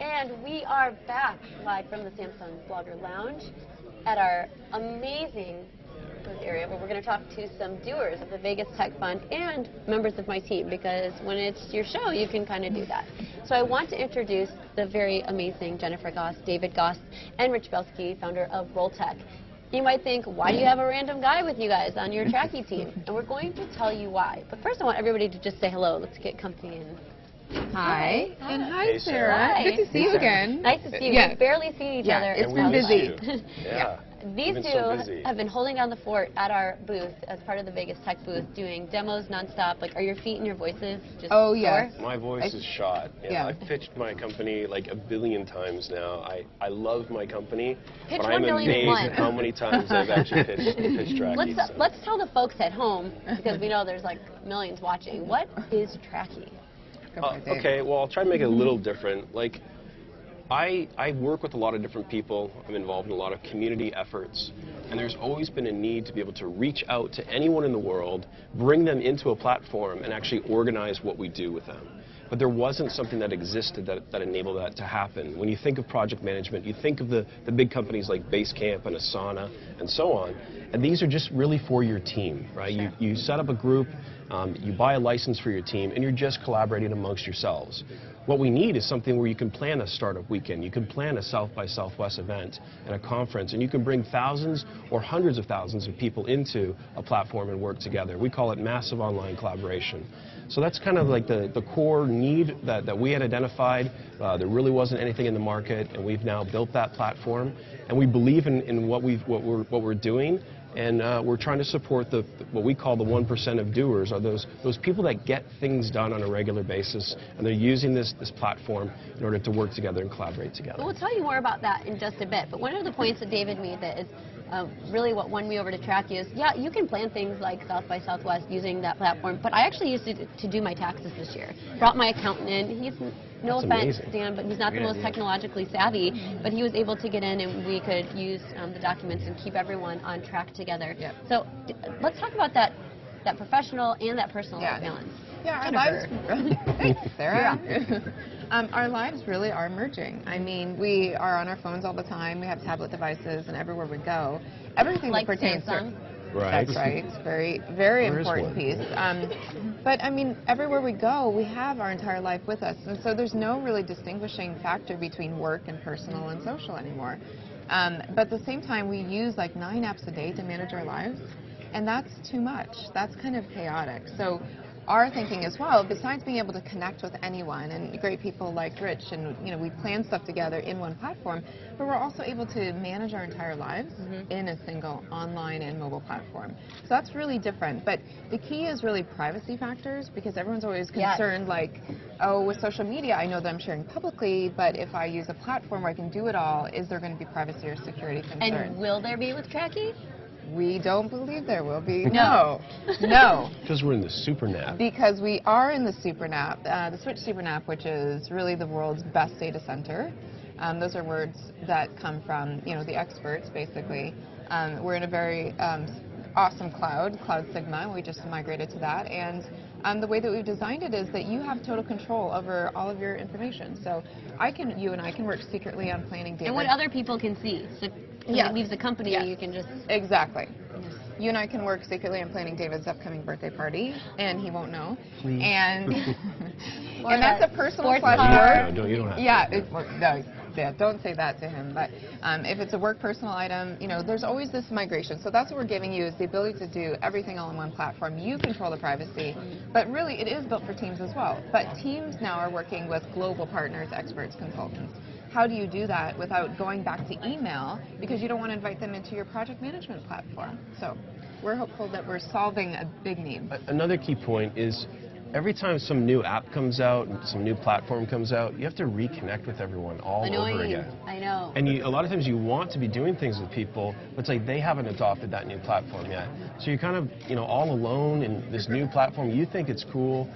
And we are back live from the Samsung Blogger Lounge at our amazing booth area where we're going to talk to some doers of the Vegas Tech Fund and members of my team, because when it's your show, you can kind of do that. So I want to introduce the very amazing Jennifer Goss, David Goss, and Rich Belsky, founder of RollTech. You might think, why do you have a random guy with you guys on your Tracky team? And we're going to tell you why. But first I want everybody to just say hello. Let's get comfy and... Hi. And hi, Hey, Sarah. Hi. Good to see you again. Nice to see you. Yes. We've barely seen each other. It's been busy. Yeah. These We've been two so busy. have been holding down the fort at our booth as part of the Vegas Tech booth, doing demos nonstop. Like, are your feet and your voices just Oh, yes. sore? My voice is shot. Yeah. I've pitched my company like a billion times now. I love my company, Pitch but I'm 1 billion amazed once. at how many times I've actually pitched Tracky. Let's tell the folks at home, because we know there's like millions watching. What is Tracky? Okay, well, I'll try to make it a little different. Like, I work with a lot of different people. I'm involved in a lot of community efforts, and there's always been a need to be able to reach out to anyone in the world, bring them into a platform, and actually organize what we do with them. But there wasn't something that existed that enabled that to happen. When you think of project management, you think of the big companies like Basecamp and Asana and so on, and these are just really for your team, right? Sure. You set up a group, you buy a license for your team, and you're just collaborating amongst yourselves. What we need is something where you can plan a startup weekend, you can plan a South by Southwest event and a conference, and you can bring thousands or hundreds of thousands of people into a platform and work together. We call it massive online collaboration. So that's kind of like the core need that we had identified. There really wasn't anything in the market, and we've now built that platform, and we believe in what we're doing. And we're trying to support what we call the 1% of doers, are those people that get things done on a regular basis, and they're using this platform in order to work together and collaborate together. Well, we'll tell you more about that in just a bit. But one of the points that David made that is really what won me over to Tracky is, yeah, you can plan things like South by Southwest using that platform, but I actually used it to do my taxes this year. Brought my accountant in. He's, no offense, Dan, but he's not the most technologically savvy, but he was able to get in and we could use the documents and keep everyone on track together. Yep. So let's talk about that professional and that personal balance. Yeah, our Jennifer. lives, thanks, Sarah. Our lives really are merging. I mean, we are on our phones all the time. We have tablet devices, and everywhere we go, everything Like that pertains Samsung. to... Right. That's right. It's very, very important piece. But I mean, everywhere we go, we have our entire life with us, and so there's no really distinguishing factor between work and personal and social anymore. But at the same time, we use like 9 apps a day to manage our lives, and that's too much. That's kind of chaotic. So our thinking as well, besides being able to connect with anyone and great people like Rich, and we plan stuff together in one platform, but we're also able to manage our entire lives in a single online and mobile platform. So that's really different. But the key is really privacy factors, because everyone's always concerned, like, oh, with social media, I know that I'm sharing publicly, but if I use a platform where I can do it all, is there going to be privacy or security concerns? And will there be with Tracky? We don't believe there will be. No. No. Because we're in the super nap. Because we are in the super nap, the Switch super nap, which is really the world's best data center. Those are words that come from, the experts, basically. We're in a very awesome cloud Sigma. We just migrated to that. And the way that we've designed it is that you have total control over all of your information. So you and I can work secretly on planning data. And what other people can see. So when it leaves the company, you can just... Exactly. You and I can work secretly on planning David's upcoming birthday party, and he won't know. Please. And that's a personal slash work. No, you don't have to. Yeah, don't say that to him. But if it's a work personal item, there's always this migration. So that's what we're giving you, is the ability to do everything all in one platform. You control the privacy, but really it is built for teams as well. But teams now are working with global partners, experts, consultants. How do you do that without going back to email, because you don't want to invite them into your project management platform? So we're hopeful that we're solving a big need. Another key point is, every time some new app comes out, some new platform comes out, you have to reconnect with everyone all over again. I know. And a lot of times you want to be doing things with people, but it's like they haven't adopted that new platform yet. So you're kind of, all alone in this new platform. You think it's cool.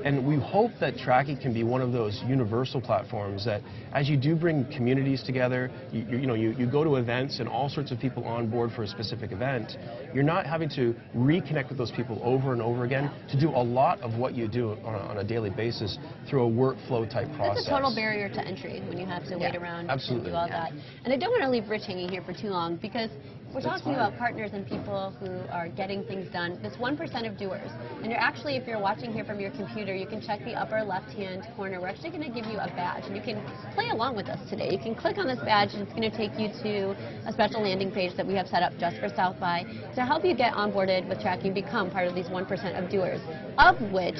And we hope that Tracky can be one of those universal platforms that, as you do bring communities together, you go to events and all sorts of people on board for a specific event, you're not having to reconnect with those people over and over again to do a lot of what you you do on a daily basis through a workflow type process. That's a total barrier to entry when you have to wait around and do all that. And I don't want to leave Rich hanging here for too long, because we're talking about partners and people who are getting things done. This 1% of doers. And you're actually, if you're watching here from your computer, you can check the upper left-hand corner. We're actually going to give you a badge, and you can play along with us today. You can click on this badge, and it's going to take you to a special landing page that we have set up just for South by to help you get onboarded with Tracky and become part of these 1% of doers, of which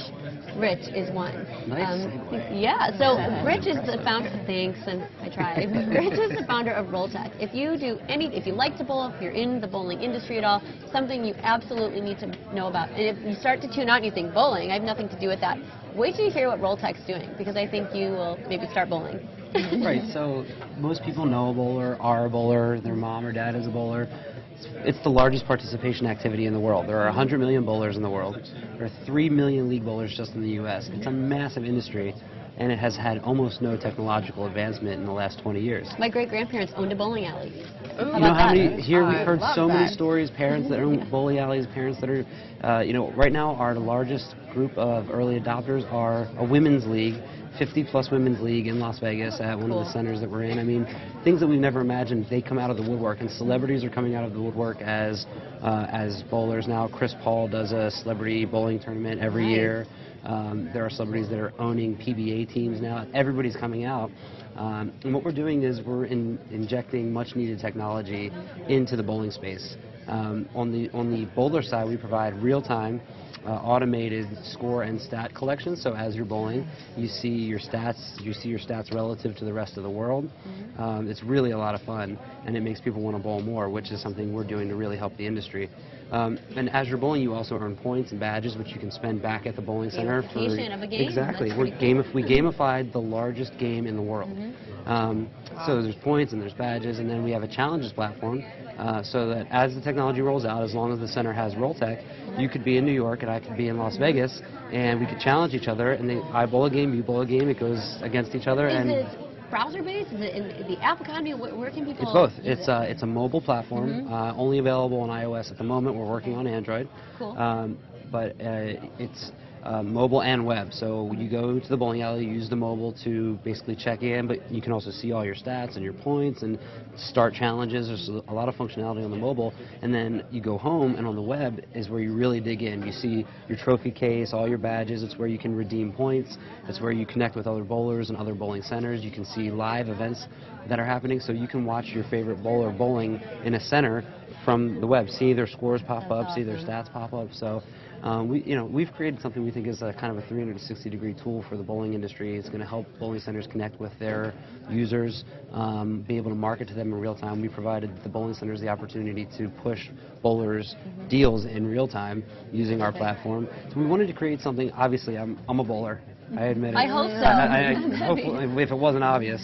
Rich is one. Nice. Yeah, so Rich is the founder. Thanks, and I tried. Rich is the founder of RollTech. If you like to bowl, if you're in the bowling industry at all, something you absolutely need to know about. And if you start to tune out and you think, bowling, I have nothing to do with that, wait till you hear what RollTech's doing, because I think you will maybe start bowling. Right, so most people know a bowler, are a bowler, their mom or dad is a bowler. It's the largest participation activity in the world. There are 100 million bowlers in the world. There are 3 million league bowlers just in the U.S. It's a massive industry, and it has had almost no technological advancement in the last 20 years. My great-grandparents owned a bowling alley. You know how many, here we've heard so many stories, parents that own bowling alleys, parents that are, you know, right now our largest group of early adopters are a women's league, 50-plus women's league in Las Vegas at one of the centers that we're in. I mean, things that we've never imagined, they come out of the woodwork, and celebrities are coming out of the woodwork as bowlers now. Chris Paul does a celebrity bowling tournament every year. There are celebrities that are owning PBA teams now. Everybody's coming out. And what we're doing is we're injecting much-needed technology into the bowling space. On the bowler side, we provide real-time automated score and stat collection. So as you're bowling, you see your stats relative to the rest of the world. It's really a lot of fun, and it makes people want to bowl more, which is something we're doing to really help the industry. And as you're bowling, you also earn points and badges, which you can spend back at the bowling center for of a game. Exactly. We gamified the largest game in the world. So there's points and there's badges, and then we have a challenges platform, so that as the technology rolls out, as long as the center has RollTech, you could be in New York and I could be in Las Vegas, and we could challenge each other. And I bowl a game, you bowl a game. It goes against each other. Is it browser-based? Is it in the app economy? Where can people? It's both. It's a mobile platform, only available on iOS at the moment. We're working on Android. Cool. But it's mobile and web. So you go to the bowling alley, you use the mobile to basically check in, but you can also see all your stats and your points and start challenges. There's a lot of functionality on the mobile. And then you go home, and on the web is where you really dig in. You see your trophy case, all your badges. It's where you can redeem points. It's where you connect with other bowlers and other bowling centers. You can see live events that are happening, so you can watch your favorite bowler bowling in a center from the web, see their scores pop up, see their stats pop up. So we've created something we think is a kind of a 360-degree tool for the bowling industry. It's going to help bowling centers connect with their users, be able to market to them in real time. We provided the bowling centers the opportunity to push bowlers deals in real time using our platform. So we wanted to create something. Obviously, I'm a bowler. I admit it. I hope so. Hopefully, if it wasn't obvious.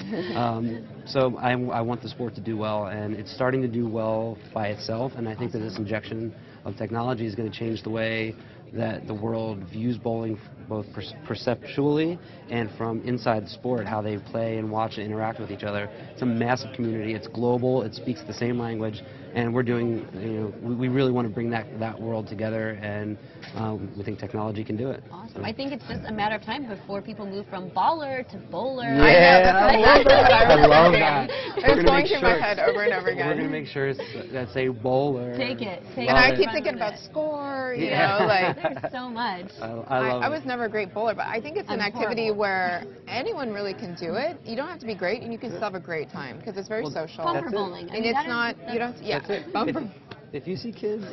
So I want the sport to do well, and it's starting to do well by itself, and I think that this injection of technology is going to change the way that the world views bowling, both perceptually and from inside the sport, how they play and watch and interact with each other. It's a massive community. It's global. It speaks the same language, and we're doing, we really want to bring that world together, and we think technology can do it. Awesome. So I think it's just a matter of time before people move from baller to bowler. Yeah, I love that. It was going through my head over and over again. We're going to make sure that's a bowler. Take it. And I keep thinking about score, you know, like. There's so much. I was never a great bowler, but I think it's an activity where anyone really can do it. You don't have to be great, and you can still have a great time, because it's very social. Bumper bowling. And it's not, you don't, bumper. If you see kids,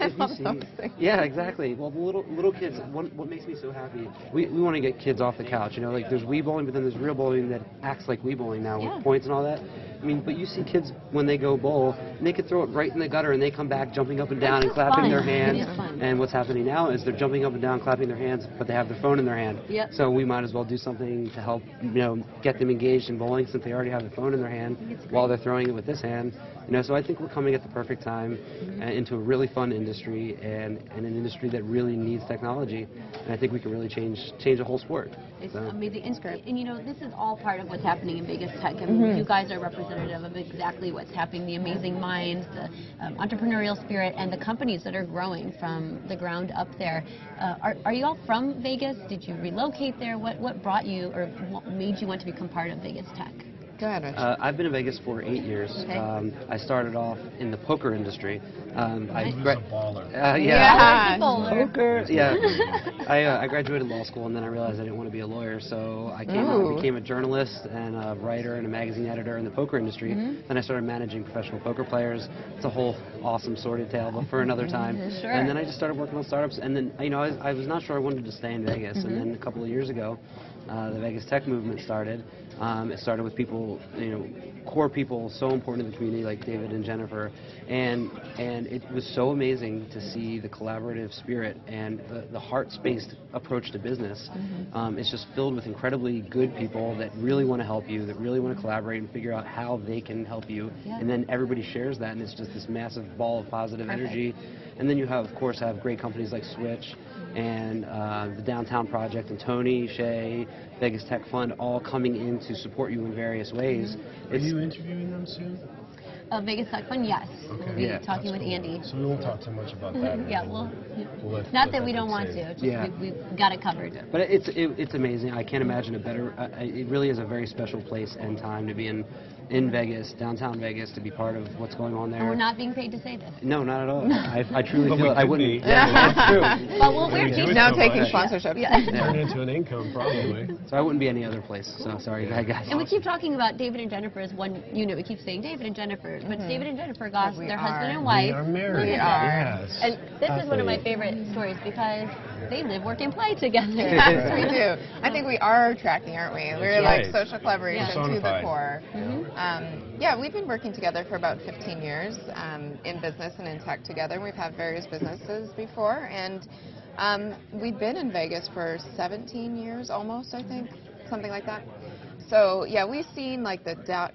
yeah, exactly. Well, the little kids, what makes me so happy, we want to get kids off the couch. You know, like there's Wii bowling, but then there's real bowling that acts like Wii bowling now with points and all that. I mean, but you see kids when they go bowl, and they could throw it right in the gutter, and they come back jumping up and down and clapping their hands. And what's happening now is they're jumping up and down, clapping their hands, but they have their phone in their hand. So we might as well do something to help, get them engaged in bowling, since they already have their phone in their hand while they're throwing it with this hand. So I think we're coming at the perfect time into a really fun industry, and an industry that really needs technology. And I think we can really change the whole sport. It's amazing. And this is all part of what's happening in Vegas Tech. I mean, you guys are representing representative of exactly what's happening, the amazing minds, the entrepreneurial spirit, and the companies that are growing from the ground up there. Are you all from Vegas? Did you relocate there? What brought you or what made you want to become part of Vegas Tech? Go ahead, Rich. I've been in Vegas for 8 years. Okay. I started off in the poker industry. He's a baller. Yeah. Poker. Yeah. I graduated law school, and then I realized I didn't want to be a lawyer, so I became a journalist and a writer and a magazine editor in the poker industry. Then I started managing professional poker players. It's a whole awesome sordid tale, but for another time. Sure. And then I just started working on startups, and then I was not sure I wanted to stay in Vegas, and then a couple of years ago, the Vegas Tech movement started. It started with people, core people so important in the community like David and Jennifer, and it was so amazing to see the collaborative spirit and the heart-based approach to business. It's just filled with incredibly good people that really want to help you, that really want to collaborate and figure out how they can help you, and then everybody shares that, and it's just this massive ball of positive energy. And then you of course have great companies like Switch and the Downtown Project and Tony, Shay, Vegas Tech Fund, all coming in to support you in various ways. Are you interviewing them soon? Vegas Tech Fund, yes. Okay. We'll be talking with Andy. So we won't talk too much about that. Yeah, not that we don't want to, just we've got it covered. But it's amazing. I can't imagine a better, it really is a very special place and time to be in Vegas, downtown Vegas, to be part of what's going on there. And we're not being paid to say this. No, not at all. I truly But feel we it. I could wouldn't. be. Yeah, that's true. Well, we're do it Now so taking much. sponsorship. Turn it into an income, probably. So I wouldn't be any other place. So sorry, guys. And we keep talking about David and Jennifer as one unit. We keep saying David and Jennifer, but David and Jennifer Goss, We their are. husband and wife. We are married. We are. Yes. And this is one of my favorite stories because they live, work, and play together. Yes, we do. I think we are Tracky, aren't we? We're like right. social collaboration to the Personified. core. Yeah, we've been working together for about 15 years in business and in tech together. We've had various businesses before, and we've been in Vegas for 17 years almost, I think, something like that. So yeah, we've seen like the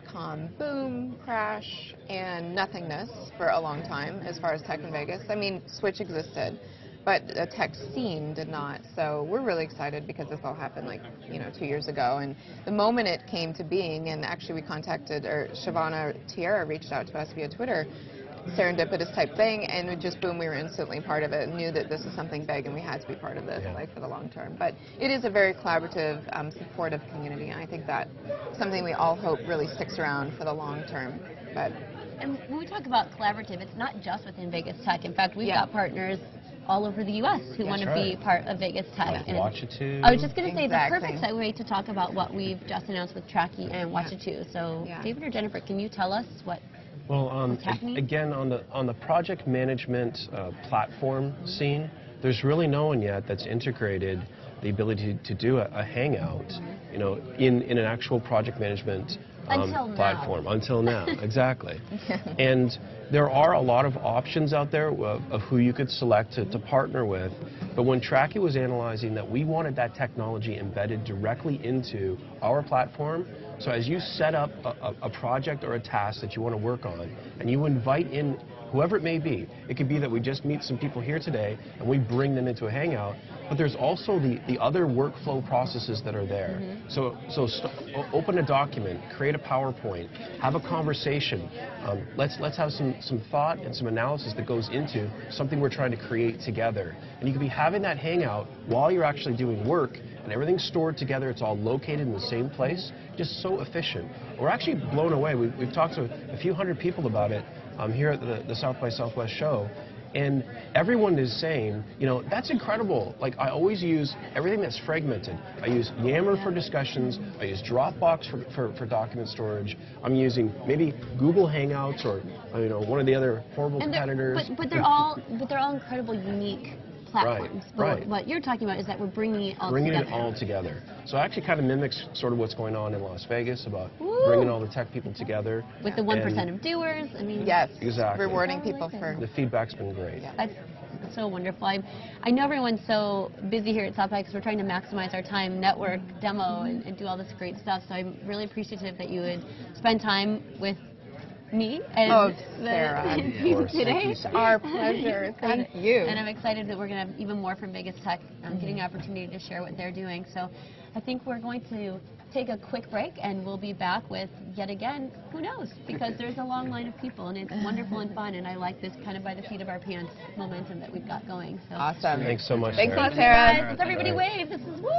.com boom, crash, and nothingness for a long time as far as tech in Vegas. I mean, Switch existed, but a tech scene did not. So we're really excited because this all happened like 2 years ago. And the moment it came to being, and actually we contacted, or Shavana Tiara reached out to us via Twitter, serendipitous type thing, and it just boom, we were instantly part of it and knew that this was something big and we had to be part of this like for the long term. But it is a very collaborative, supportive community, and I think that something we all hope really sticks around for the long term. But And when we talk about collaborative, it's not just within Vegas Tech. In fact, we've got partners all over the U.S. who want to be part of Vegas Tech. Like Watch It Too. I was just going to say, Exactly. the perfect segue to talk about what we've just announced with Tracky and Watch It Too. So, David or Jennifer, can you tell us what? Well, again, on the project management platform scene, there's really no one yet that's integrated the ability to do a hangout, in an actual project management platform. Until now, exactly. And there are a lot of options out there of who you could select to partner with. But when Tracky was analyzing that, we wanted that technology embedded directly into our platform. So as you set up a project or a task that you want to work on, and you invite in whoever it may be, it could be that we just meet some people here today and we bring them into a hangout, but there's also the other workflow processes that are there. So open a document, create a PowerPoint, have a conversation. Let's have some thought and some analysis that goes into something we're trying to create together. And you could be having that hangout while you're actually doing work, and everything's stored together. It's all located in the same place. Just so efficient. We're actually blown away. We've talked to a few hundred people about it here at the South by Southwest show. And everyone is saying, that's incredible. Like, I always use everything that's fragmented. I use Yammer for discussions. I use Dropbox for document storage. I'm using maybe Google Hangouts or one of the other horrible competitors. But they're all incredible, unique platforms. Right. What you're talking about is that we're bringing it all together. So it actually kind of mimics sort of what's going on in Las Vegas about bringing all the tech people together. With the 1% of doers. I mean, yes, exactly. Rewarding people for. The feedback's been great. That's so wonderful. I know everyone's so busy here at South by because we're trying to maximize our time, network, demo, and do all this great stuff. So I'm really appreciative that you would spend time with me and Sarah, the team today. It's our pleasure. Thank you. And I'm excited that we're going to have even more from Vegas Tech, getting an opportunity to share what they're doing. So I think we're going to take a quick break, and we'll be back with, yet again, who knows? Because there's a long line of people, and it's wonderful and fun, and I like this kind of by the seat of our pants momentum that we've got going. So. Awesome. Thanks so much, Thanks a Sarah. lot, Sarah. Let's everybody wave. This is woo!